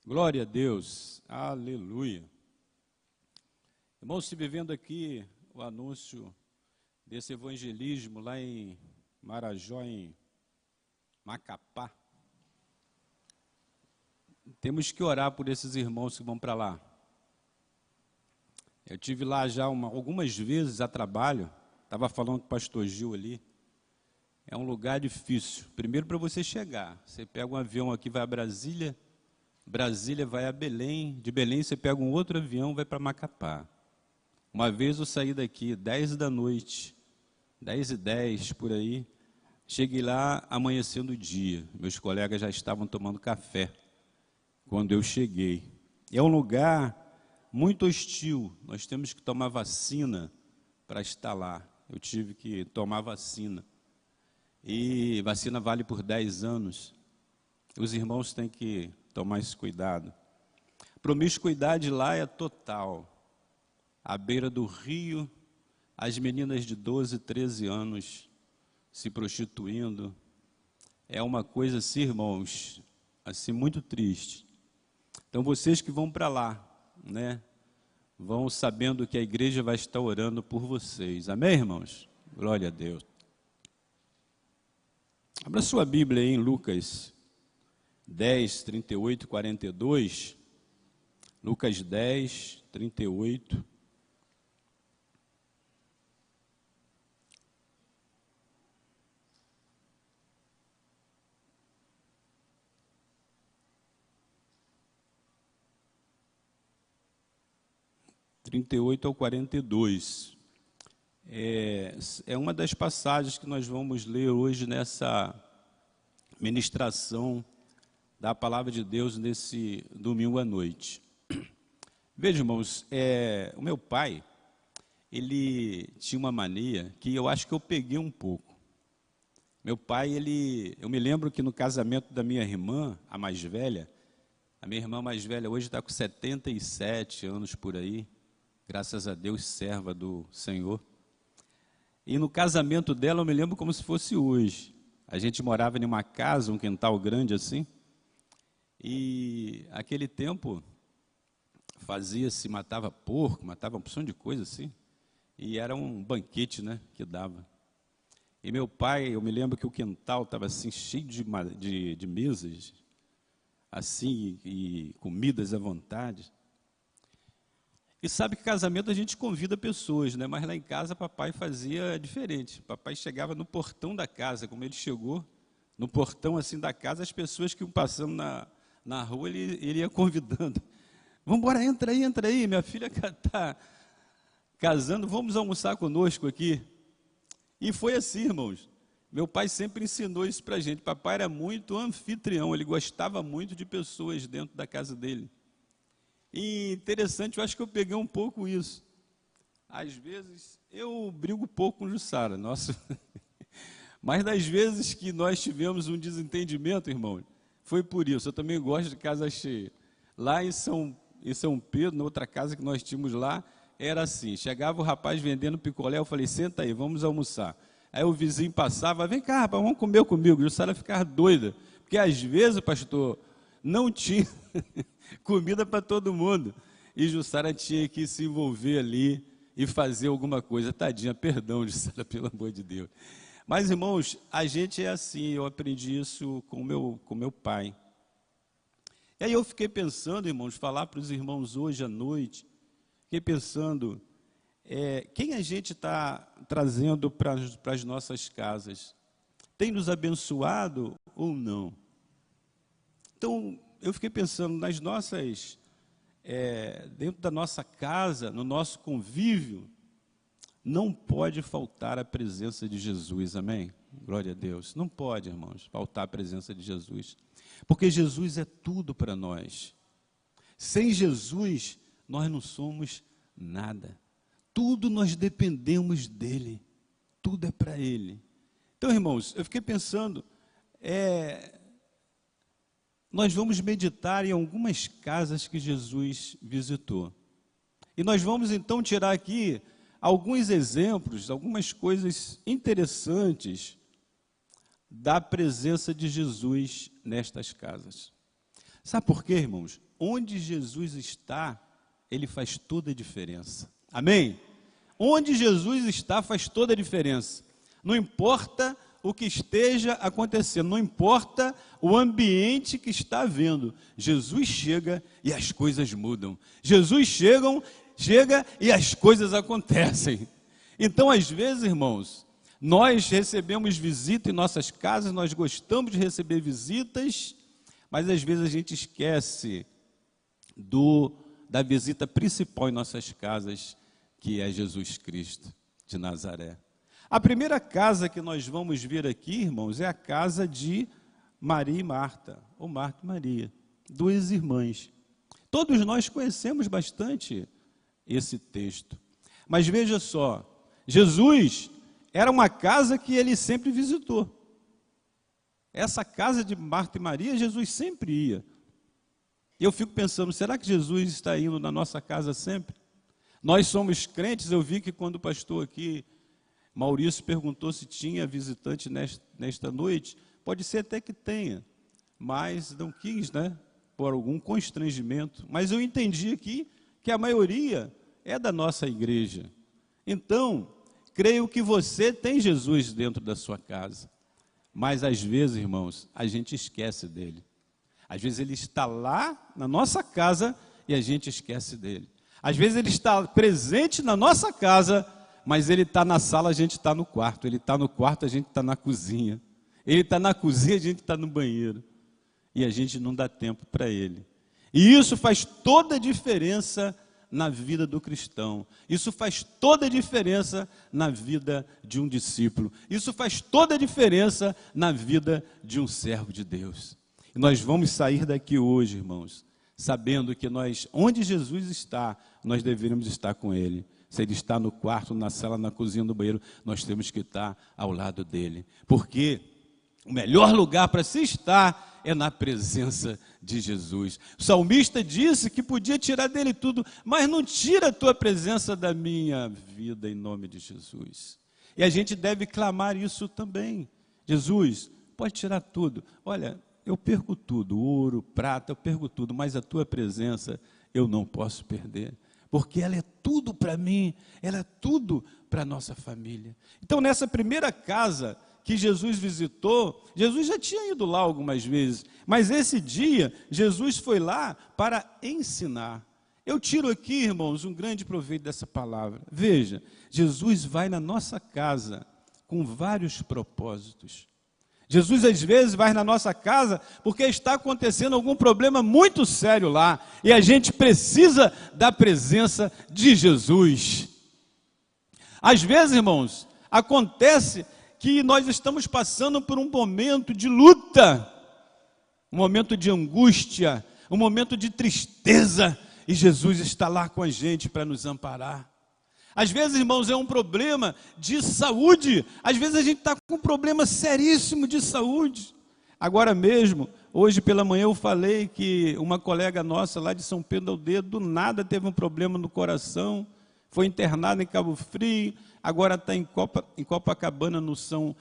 Glória a Deus, aleluia. Irmãos, estive vendo aqui o anúncio desse evangelismo lá em Marajó, em Macapá. Temos que orar por esses irmãos que vão para lá. Eu tive lá já algumas vezes a trabalho, estava falando com o pastor Gil ali. É um lugar difícil. Primeiro, para você chegar, você pega um avião aqui, vai a Brasília, Brasília vai a Belém, de Belém você pega um outro avião, vai para Macapá. Uma vez eu saí daqui, 10 da noite, 10h10, por aí, cheguei lá amanhecendo o dia, meus colegas já estavam tomando café quando eu cheguei. É um lugar muito hostil, nós temos que tomar vacina para estar lá. Eu tive que tomar vacina, e vacina vale por 10 anos, os irmãos têm que tomar esse cuidado. Promiscuidade lá é total. À beira do rio, as meninas de 12, 13 anos se prostituindo. É uma coisa assim, irmãos, assim, muito triste. Então, vocês que vão para lá, né, vão sabendo que a igreja vai estar orando por vocês. Amém, irmãos? Glória a Deus. Abra sua Bíblia aí em Lucas 10, 38 e 42. Lucas 10, 38. ao 42. É uma das passagens que nós vamos ler hoje nessa ministração da palavra de Deus nesse domingo à noite. Veja, irmãos, o meu pai, ele tinha uma mania que eu acho que eu peguei um pouco. Meu pai, eu me lembro que no casamento da minha irmã, a mais velha, a minha irmã mais velha hoje está com 77 anos por aí, graças a Deus, serva do Senhor. E no casamento dela, eu me lembro como se fosse hoje. A gente morava em uma casa, um quintal grande assim, e aquele tempo matava porco, matava uma porção de coisa assim, e era um banquete, né, que dava. E meu pai, eu me lembro que o quintal estava assim, cheio de mesas, assim, e comidas à vontade. E sabe que casamento a gente convida pessoas, né? Mas lá em casa papai fazia diferente. Papai chegava no portão da casa, como ele chegou, no portão assim da casa, as pessoas que iam passando na rua, ele ia convidando. Vamos embora, entra aí, minha filha está casando, vamos almoçar conosco aqui. E foi assim, irmãos. Meu pai sempre ensinou isso para a gente. Papai era muito anfitrião, ele gostava muito de pessoas dentro da casa dele. E interessante, eu acho que eu peguei um pouco isso. Às vezes, eu brigo pouco com Jussara, nossa. Mas das vezes que nós tivemos um desentendimento, irmão, foi por isso. Eu também gosto de casa cheia. Lá em São Pedro, na outra casa que nós tínhamos lá, era assim, chegava o rapaz vendendo picolé, eu falei, senta aí, vamos almoçar. Aí o vizinho passava, vem cá, rapaz, vamos comer comigo. Jussara ficava doida, porque às vezes, pastor, não tinha comida para todo mundo, e Jussara tinha que se envolver ali e fazer alguma coisa. Tadinha, perdão, Jussara, pelo amor de Deus. Mas, irmãos, a gente é assim, eu aprendi isso com meu pai. E aí eu fiquei pensando, irmãos, falar para os irmãos hoje à noite, fiquei pensando, quem a gente está trazendo para as nossas casas? Tem nos abençoado ou não? Então, eu fiquei pensando, dentro da nossa casa, no nosso convívio, não pode faltar a presença de Jesus, amém? Glória a Deus. Não pode, irmãos, faltar a presença de Jesus, porque Jesus é tudo para nós. Sem Jesus, nós não somos nada. Tudo nós dependemos dEle, tudo é para Ele. Então, irmãos, eu fiquei pensando, nós vamos meditar em algumas casas que Jesus visitou. E nós vamos então tirar aqui alguns exemplos, algumas coisas interessantes da presença de Jesus nestas casas. Sabe por quê, irmãos? Onde Jesus está, ele faz toda a diferença. Amém? Onde Jesus está, faz toda a diferença. Não importa o que esteja acontecendo, não importa o ambiente que está havendo, Jesus chega e as coisas mudam. Jesus chega e as coisas acontecem. Então, às vezes, irmãos, nós recebemos visita em nossas casas, nós gostamos de receber visitas, mas às vezes a gente esquece da visita principal em nossas casas, que é Jesus Cristo de Nazaré. A primeira casa que nós vamos ver aqui, irmãos, é a casa de Maria e Marta, ou Marta e Maria, duas irmãs. Todos nós conhecemos bastante esse texto. Mas veja só, Jesus era uma casa que ele sempre visitou. Essa casa de Marta e Maria, Jesus sempre ia. E eu fico pensando, será que Jesus está indo na nossa casa sempre? Nós somos crentes, eu vi que quando o pastor aqui, Maurício, perguntou se tinha visitante nesta noite, pode ser até que tenha, mas não quis, por algum constrangimento. Mas eu entendi aqui que a maioria é da nossa igreja. Então, creio que você tem Jesus dentro da sua casa. Mas às vezes, irmãos, a gente esquece dele. Às vezes ele está lá na nossa casa e a gente esquece dele. Às vezes ele está presente na nossa casa, mas ele está na sala, a gente está no quarto. Ele está no quarto, a gente está na cozinha. Ele está na cozinha, a gente está no banheiro. E a gente não dá tempo para ele. E isso faz toda a diferença na vida do cristão. Isso faz toda a diferença na vida de um discípulo. Isso faz toda a diferença na vida de um servo de Deus. E nós vamos sair daqui hoje, irmãos, sabendo que onde Jesus está, nós deveríamos estar com ele. Se ele está no quarto, na sala, na cozinha, no banheiro, nós temos que estar ao lado dele. Porque o melhor lugar para se estar é na presença de Jesus. O salmista disse que podia tirar dele tudo, mas não tira a tua presença da minha vida, em nome de Jesus. E a gente deve clamar isso também. Jesus, pode tirar tudo. Olha, eu perco tudo, ouro, prata, eu perco tudo, mas a tua presença eu não posso perder. Porque ela é tudo para mim, ela é tudo para a nossa família. Então, nessa primeira casa que Jesus visitou, Jesus já tinha ido lá algumas vezes, mas esse dia, Jesus foi lá para ensinar. Eu tiro aqui, irmãos, um grande proveito dessa palavra. Veja, Jesus vai na nossa casa com vários propósitos. Jesus, às vezes, vai na nossa casa porque está acontecendo algum problema muito sério lá, e a gente precisa da presença de Jesus. Às vezes, irmãos, acontece que nós estamos passando por um momento de luta, um momento de angústia, um momento de tristeza, e Jesus está lá com a gente para nos amparar. Às vezes, irmãos, é um problema de saúde, às vezes a gente está com um problema seríssimo de saúde. Agora mesmo, hoje pela manhã eu falei que uma colega nossa lá de São Pedro do Dedo, do nada teve um problema no coração, foi internada em Cabo Frio, agora está em Copacabana, no São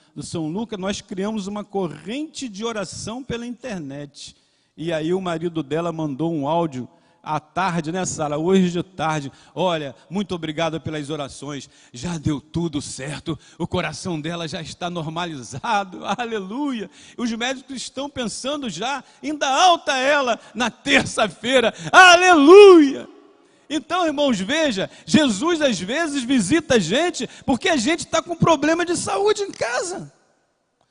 Lucas. Nós criamos uma corrente de oração pela internet. E aí o marido dela mandou um áudio à tarde, Sara? Hoje de tarde. Olha, muito obrigado pelas orações. Já deu tudo certo. O coração dela já está normalizado. Aleluia. Os médicos estão pensando já em dar alta a ela na terça-feira. Aleluia. Então, irmãos, veja, Jesus às vezes visita a gente porque a gente está com problema de saúde em casa.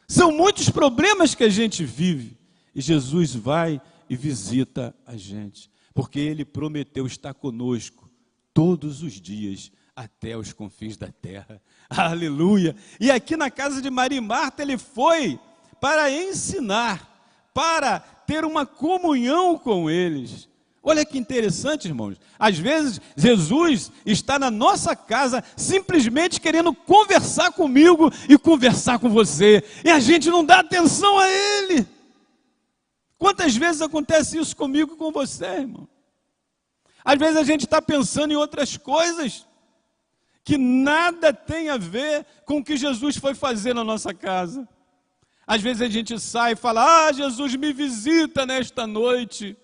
São muitos problemas que a gente vive. E Jesus vai e visita a gente, porque Ele prometeu estar conosco todos os dias, até os confins da terra. Aleluia! E aqui na casa de Maria e Marta, Ele foi para ensinar, para ter uma comunhão com eles. Olha que interessante, irmãos. Às vezes, Jesus está na nossa casa simplesmente querendo conversar comigo e conversar com você. E a gente não dá atenção a Ele. Quantas vezes acontece isso comigo e com você, irmão? Às vezes a gente está pensando em outras coisas que nada tem a ver com o que Jesus foi fazer na nossa casa. Às vezes a gente sai e fala: Jesus, me visita nesta noite.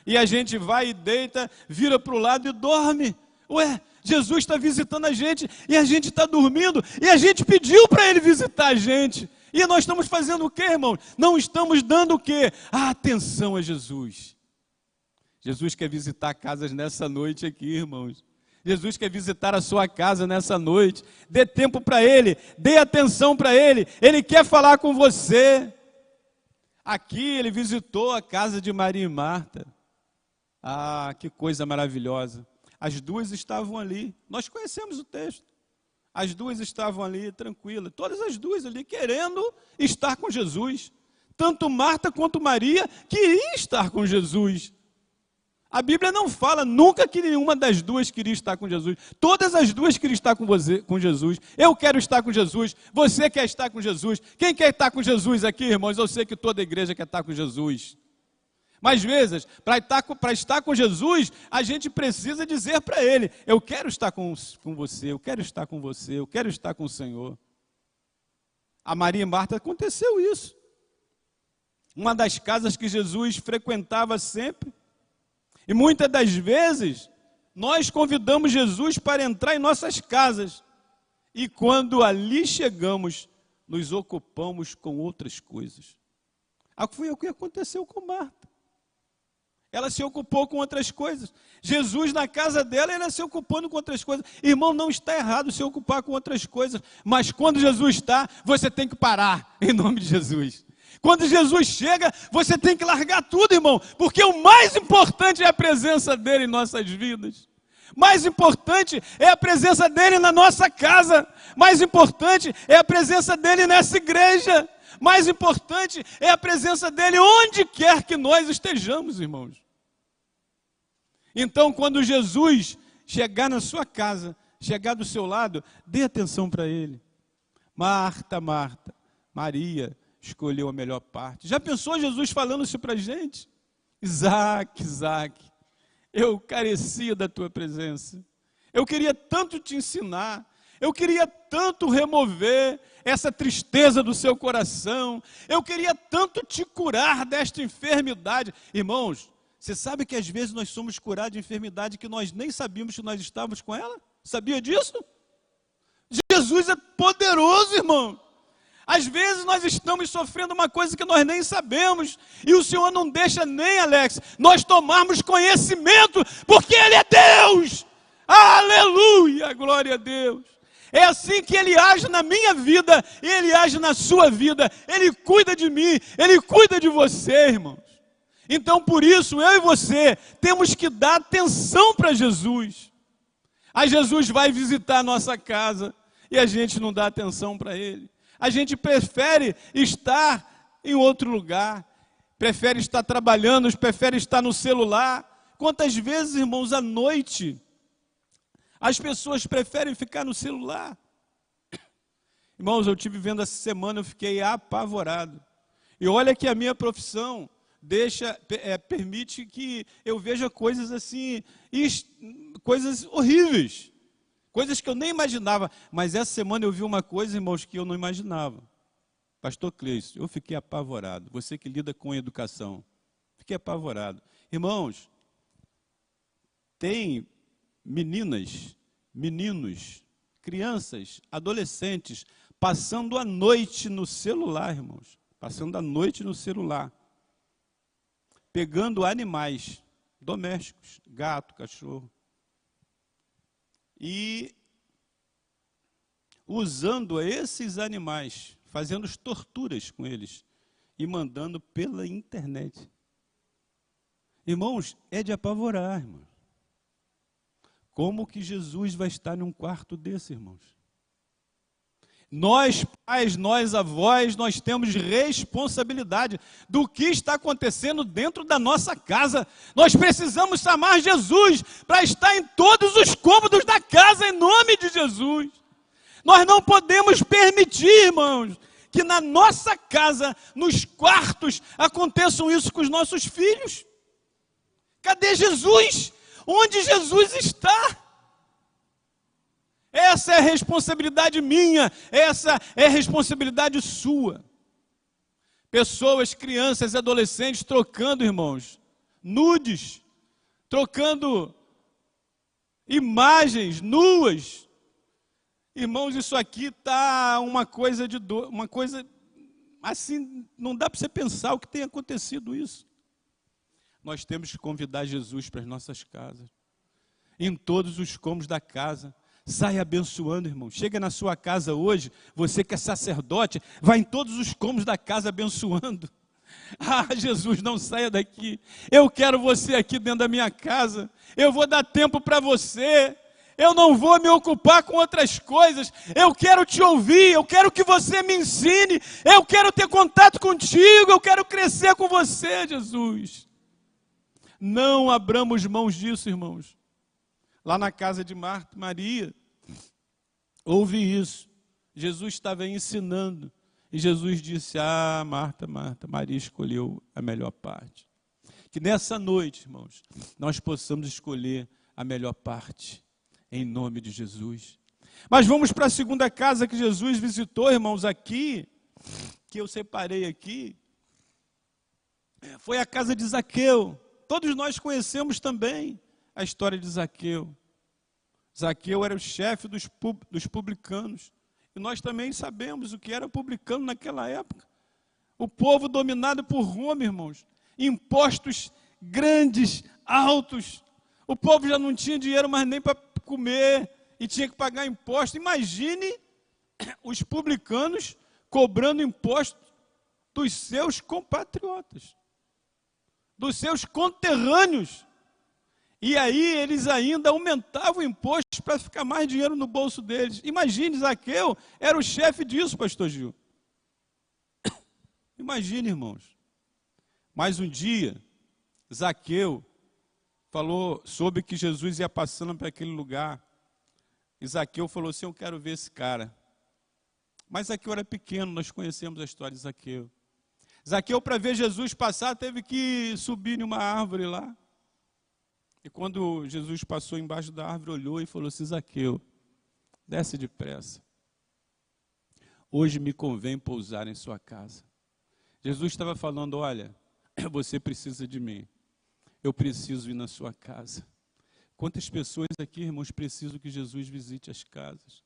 e a gente vai e deita, vira para o lado e dorme. Ué, Jesus está visitando a gente e a gente está dormindo e a gente pediu para Ele visitar a gente. E nós estamos fazendo o quê, irmão? Não estamos dando o quê? A atenção a Jesus. Jesus quer visitar casas nessa noite aqui, irmãos. Jesus quer visitar a sua casa nessa noite. Dê tempo para Ele, dê atenção para Ele. Ele quer falar com você. Aqui Ele visitou a casa de Maria e Marta. Ah, que coisa maravilhosa. As duas estavam ali. Nós conhecemos o texto. As duas estavam ali tranquilas. Todas as duas ali querendo estar com Jesus. Tanto Marta quanto Maria queriam estar com Jesus. A Bíblia não fala nunca que nenhuma das duas queria estar com Jesus. Todas as duas queriam estar com Jesus. Eu quero estar com Jesus. Você quer estar com Jesus. Quem quer estar com Jesus aqui, irmãos? Eu sei que toda a igreja quer estar com Jesus. Mas, vezes, para estar com Jesus, a gente precisa dizer para Ele: eu quero estar com você, eu quero estar com você, eu quero estar com o Senhor. A Maria e Marta aconteceu isso. Uma das casas que Jesus frequentava sempre. E muitas das vezes, nós convidamos Jesus para entrar em nossas casas. E quando ali chegamos, nos ocupamos com outras coisas. Foi o que aconteceu com Marta. Ela se ocupou com outras coisas. Jesus, na casa dela, ela se ocupando com outras coisas. Irmão, não está errado se ocupar com outras coisas. Mas quando Jesus está, você tem que parar, em nome de Jesus. Quando Jesus chega, você tem que largar tudo, irmão, porque o mais importante é a presença dele em nossas vidas. Mais importante é a presença dele na nossa casa. Mais importante é a presença dele nessa igreja. Mais importante é a presença dele onde quer que nós estejamos, irmãos. Então, quando Jesus chegar na sua casa, chegar do seu lado, dê atenção para ele. Marta, Marta, Maria escolheu a melhor parte. Já pensou Jesus falando isso para a gente? Isaac, eu carecia da tua presença. Eu queria tanto te ensinar. Eu queria tanto remover essa tristeza do seu coração. Eu queria tanto te curar desta enfermidade. Irmãos, você sabe que às vezes nós somos curados de enfermidade que nós nem sabíamos que nós estávamos com ela? Sabia disso? Jesus é poderoso, irmão. Às vezes nós estamos sofrendo uma coisa que nós nem sabemos, e o Senhor não deixa nem, Alex, nós tomarmos conhecimento, porque Ele é Deus. Aleluia, glória a Deus. É assim que Ele age na minha vida, e Ele age na sua vida. Ele cuida de mim, Ele cuida de você, irmãos. Então, por isso, eu e você temos que dar atenção para Jesus. Aí Jesus vai visitar a nossa casa, e a gente não dá atenção para Ele. A gente prefere estar em outro lugar, prefere estar trabalhando, prefere estar no celular. Quantas vezes, irmãos, à noite, as pessoas preferem ficar no celular? Irmãos, eu estive vendo essa semana, eu fiquei apavorado. E olha que a minha profissão permite que eu veja coisas assim, coisas horríveis. Coisas que eu nem imaginava, mas essa semana eu vi uma coisa, irmãos, que eu não imaginava. Pastor Cleison, eu fiquei apavorado. Você que lida com educação, fiquei apavorado. Irmãos, tem meninas, meninos, crianças, adolescentes, passando a noite no celular, irmãos. Passando a noite no celular. Pegando animais domésticos, gato, cachorro. E usando esses animais, fazendo torturas com eles e mandando pela internet. Irmãos, é de apavorar, irmãos. Como que Jesus vai estar num quarto desse, irmãos? Nós pais, nós avós, nós temos responsabilidade do que está acontecendo dentro da nossa casa. Nós precisamos chamar Jesus para estar em todos os cômodos da casa, em nome de Jesus. Nós não podemos permitir, irmãos, que na nossa casa, nos quartos, aconteçam isso com os nossos filhos. Cadê Jesus? Onde Jesus está? Essa é a responsabilidade minha, essa é a responsabilidade sua. Pessoas, crianças, adolescentes trocando, irmãos, nudes, trocando imagens nuas. Irmãos, isso aqui está uma coisa uma coisa assim, não dá para você pensar o que tem acontecido isso. Nós temos que convidar Jesus para as nossas casas, em todos os cômodos da casa. Sai abençoando, irmão. Chega na sua casa hoje, você que é sacerdote, vai em todos os cômodos da casa abençoando. Ah, Jesus, não saia daqui. Eu quero você aqui dentro da minha casa. Eu vou dar tempo para você. Eu não vou me ocupar com outras coisas. Eu quero te ouvir. Eu quero que você me ensine. Eu quero ter contato contigo. Eu quero crescer com você, Jesus. Não abramos mãos disso, irmãos. Lá na casa de Marta e Maria, houve isso. Jesus estava ensinando. E Jesus disse: ah, Marta, Marta, Maria escolheu a melhor parte. Que nessa noite, irmãos, nós possamos escolher a melhor parte, em nome de Jesus. Mas vamos para a segunda casa que Jesus visitou, irmãos, aqui, que eu separei aqui. Foi a casa de Zaqueu. Todos nós conhecemos também a história de Zaqueu. Zaqueu era o chefe dos publicanos. E nós também sabemos o que era publicano naquela época. O povo dominado por Roma, irmãos. Impostos grandes, altos. O povo já não tinha dinheiro mais nem para comer e tinha que pagar imposto. Imagine os publicanos cobrando imposto dos seus compatriotas, dos seus conterrâneos. E aí eles ainda aumentavam o imposto para ficar mais dinheiro no bolso deles. Imagine, Zaqueu era o chefe disso, pastor Gil. Imagine, irmãos. Mais um dia, Zaqueu soube que Jesus ia passando para aquele lugar. E Zaqueu falou assim: eu quero ver esse cara. Mas Zaqueu era pequeno, nós conhecemos a história de Zaqueu. Zaqueu, para ver Jesus passar, teve que subir em uma árvore lá. E quando Jesus passou embaixo da árvore, olhou e falou assim: Zaqueu, desce depressa. Hoje me convém pousar em sua casa. Jesus estava falando: olha, você precisa de mim. Eu preciso ir na sua casa. Quantas pessoas aqui, irmãos, precisam que Jesus visite as casas?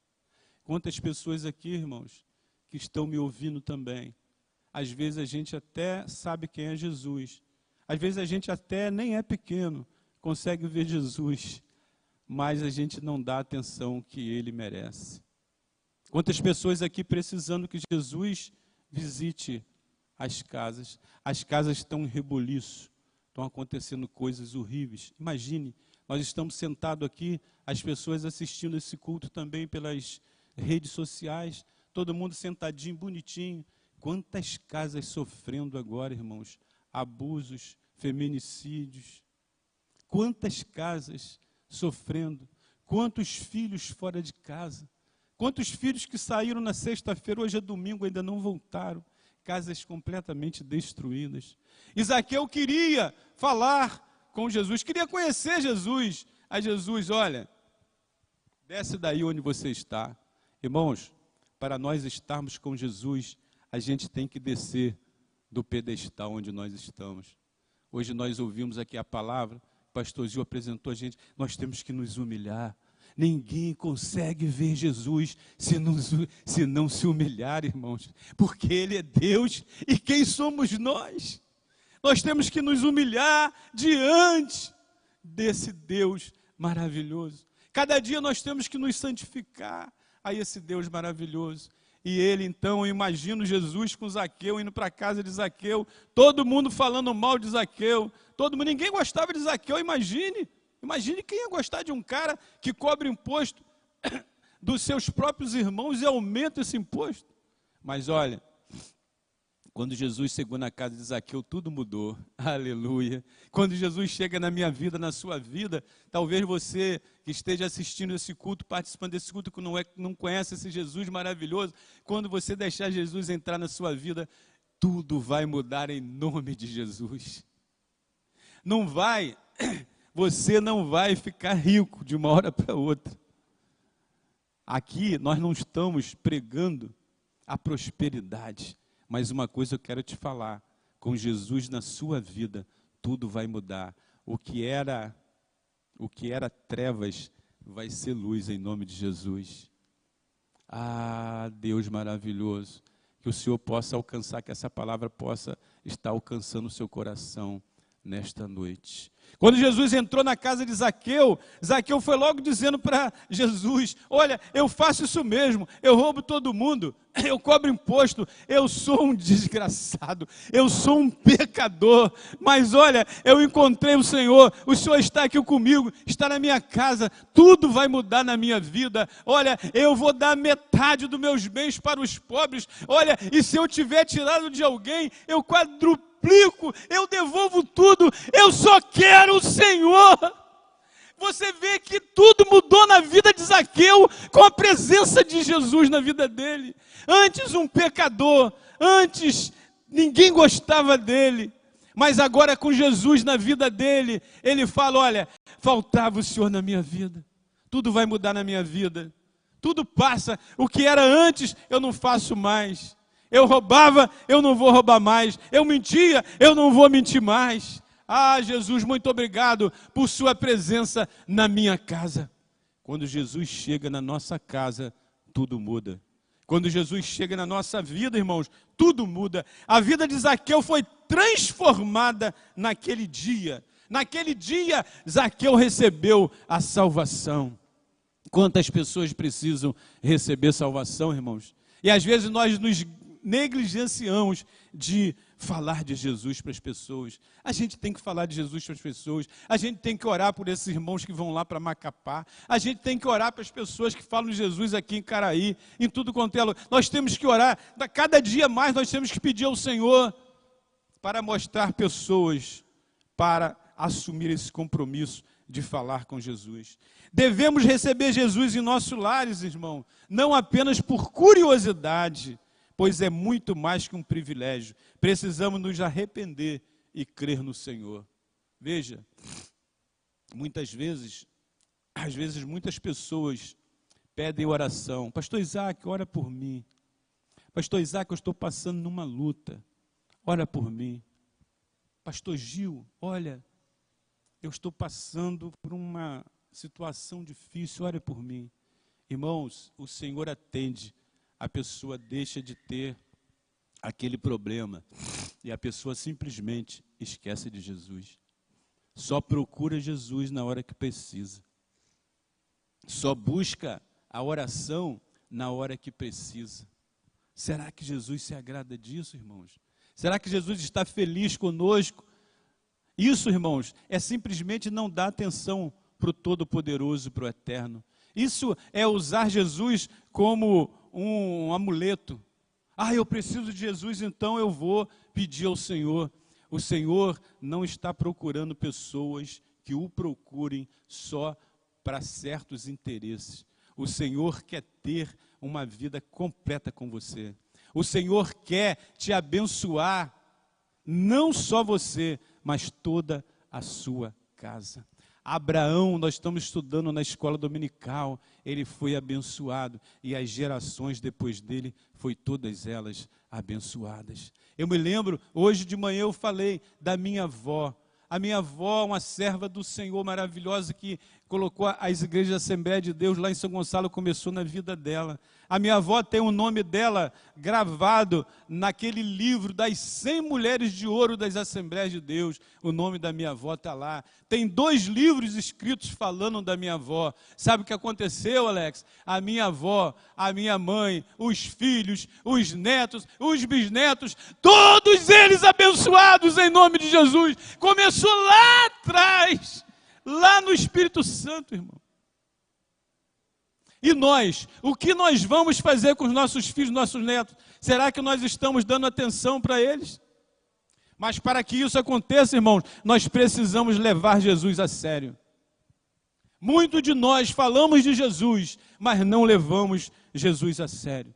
Quantas pessoas aqui, irmãos, que estão me ouvindo também? Às vezes a gente até sabe quem é Jesus. Às vezes a gente até nem é pequeno, consegue ver Jesus, mas a gente não dá a atenção que ele merece. Quantas pessoas aqui precisando que Jesus visite as casas? As casas estão em rebuliço, estão acontecendo coisas horríveis. Imagine, nós estamos sentados aqui, as pessoas assistindo esse culto também pelas redes sociais, todo mundo sentadinho, bonitinho. Quantas casas sofrendo agora, irmãos? Abusos, feminicídios. Quantas casas sofrendo? Quantos filhos fora de casa? Quantos filhos que saíram na sexta-feira, hoje é domingo, ainda não voltaram? Casas completamente destruídas. Zaqueu queria falar com Jesus, queria conhecer Jesus. Aí Jesus: olha, desce daí onde você está. Irmãos, para nós estarmos com Jesus, a gente tem que descer do pedestal onde nós estamos. Hoje nós ouvimos aqui a palavra, o pastor Gil apresentou a gente, nós temos que nos humilhar. Ninguém consegue ver Jesus se não se humilhar, irmãos, porque Ele é Deus e quem somos nós? Nós temos que nos humilhar diante desse Deus maravilhoso. Cada dia nós temos que nos santificar a esse Deus maravilhoso. E ele, então, eu imagino Jesus com Zaqueu, indo para a casa de Zaqueu, todo mundo falando mal de Zaqueu, ninguém gostava de Zaqueu, imagine quem ia gostar de um cara que cobra imposto dos seus próprios irmãos e aumenta esse imposto. Mas olha, quando Jesus chegou na casa de Zaqueu, tudo mudou, aleluia. Quando Jesus chega na minha vida, na sua vida, talvez você que esteja assistindo esse culto, participando desse culto, que não conhece esse Jesus maravilhoso, quando você deixar Jesus entrar na sua vida, tudo vai mudar em nome de Jesus. Você não vai ficar rico de uma hora para outra. Aqui nós não estamos pregando a prosperidade, mas uma coisa eu quero te falar: com Jesus na sua vida, tudo vai mudar. O que era trevas vai ser luz em nome de Jesus. Ah, Deus maravilhoso, que o Senhor possa alcançar, que essa palavra possa estar alcançando o seu coração nesta noite. Quando Jesus entrou na casa de Zaqueu, Zaqueu foi logo dizendo para Jesus: olha, eu faço isso mesmo, eu roubo todo mundo, eu cobro imposto, eu sou um desgraçado, eu sou um pecador, mas olha, eu encontrei o Senhor está aqui comigo, está na minha casa, tudo vai mudar na minha vida, olha, eu vou dar metade dos meus bens para os pobres, olha, e se eu tiver tirado de alguém, eu quadruplico, eu devolvo tudo, eu só quero o Senhor. Você vê que tudo mudou na vida de Zaqueu com a presença de Jesus na vida dele. Antes um pecador, antes ninguém gostava dele, mas agora com Jesus na vida dele, ele fala: olha, faltava o Senhor na minha vida, tudo vai mudar na minha vida, tudo passa, o que era antes eu não faço mais. Eu roubava, eu não vou roubar mais. Eu mentia, eu não vou mentir mais. Ah, Jesus, muito obrigado por sua presença na minha casa. Quando Jesus chega na nossa casa, tudo muda. Quando Jesus chega na nossa vida, irmãos, tudo muda. A vida de Zaqueu foi transformada naquele dia. Naquele dia, Zaqueu recebeu a salvação. Quantas pessoas precisam receber salvação, irmãos? E às vezes nós nos negligenciamos de falar de Jesus para as pessoas. A gente tem que falar de Jesus para as pessoas. A gente tem que orar por esses irmãos que vão lá para Macapá. A gente tem que orar para as pessoas que falam de Jesus aqui em Caraí, em tudo quanto é lugar. Nós temos que orar. Cada dia mais nós temos que pedir ao Senhor para mostrar pessoas para assumir esse compromisso de falar com Jesus. Devemos receber Jesus em nossos lares, irmão, não apenas por curiosidade, pois é muito mais que um privilégio. Precisamos nos arrepender e crer no Senhor. Veja, às vezes muitas pessoas pedem oração. Pastor Isaac, ora por mim. Pastor Isaac, eu estou passando numa luta. Ora por mim. Pastor Gil, olha, eu estou passando por uma situação difícil, ore por mim. Irmãos, o Senhor atende. A pessoa deixa de ter aquele problema e a pessoa simplesmente esquece de Jesus. Só procura Jesus na hora que precisa. Só busca a oração na hora que precisa. Será que Jesus se agrada disso, irmãos? Será que Jesus está feliz conosco? Isso, irmãos, é simplesmente não dar atenção para o Todo-Poderoso, para o Eterno. Isso é usar Jesus como um amuleto. Ah, eu preciso de Jesus, então eu vou pedir ao Senhor. O Senhor não está procurando pessoas que o procurem só para certos interesses. O Senhor quer ter uma vida completa com você. O Senhor quer te abençoar, não só você, mas toda a sua casa. Abraão, nós estamos estudando na escola dominical, ele foi abençoado e as gerações depois dele foi todas elas abençoadas. Eu me lembro, hoje de manhã eu falei da minha avó. A minha avó, uma serva do Senhor maravilhosa que colocou as igrejas da Assembleia de Deus lá em São Gonçalo, começou na vida dela. A minha avó tem o nome dela gravado naquele livro das 100 mulheres de ouro das Assembleias de Deus. O nome da minha avó está lá. Tem 2 livros escritos falando da minha avó. Sabe o que aconteceu, Alex? A minha avó, a minha mãe, os filhos, os netos, os bisnetos, todos eles abençoados em nome de Jesus. Começou lá atrás, lá no Espírito Santo, irmão. E nós, o que nós vamos fazer com os nossos filhos, nossos netos? Será que nós estamos dando atenção para eles? Mas para que isso aconteça, irmãos, nós precisamos levar Jesus a sério. Muito de nós falamos de Jesus, mas não levamos Jesus a sério.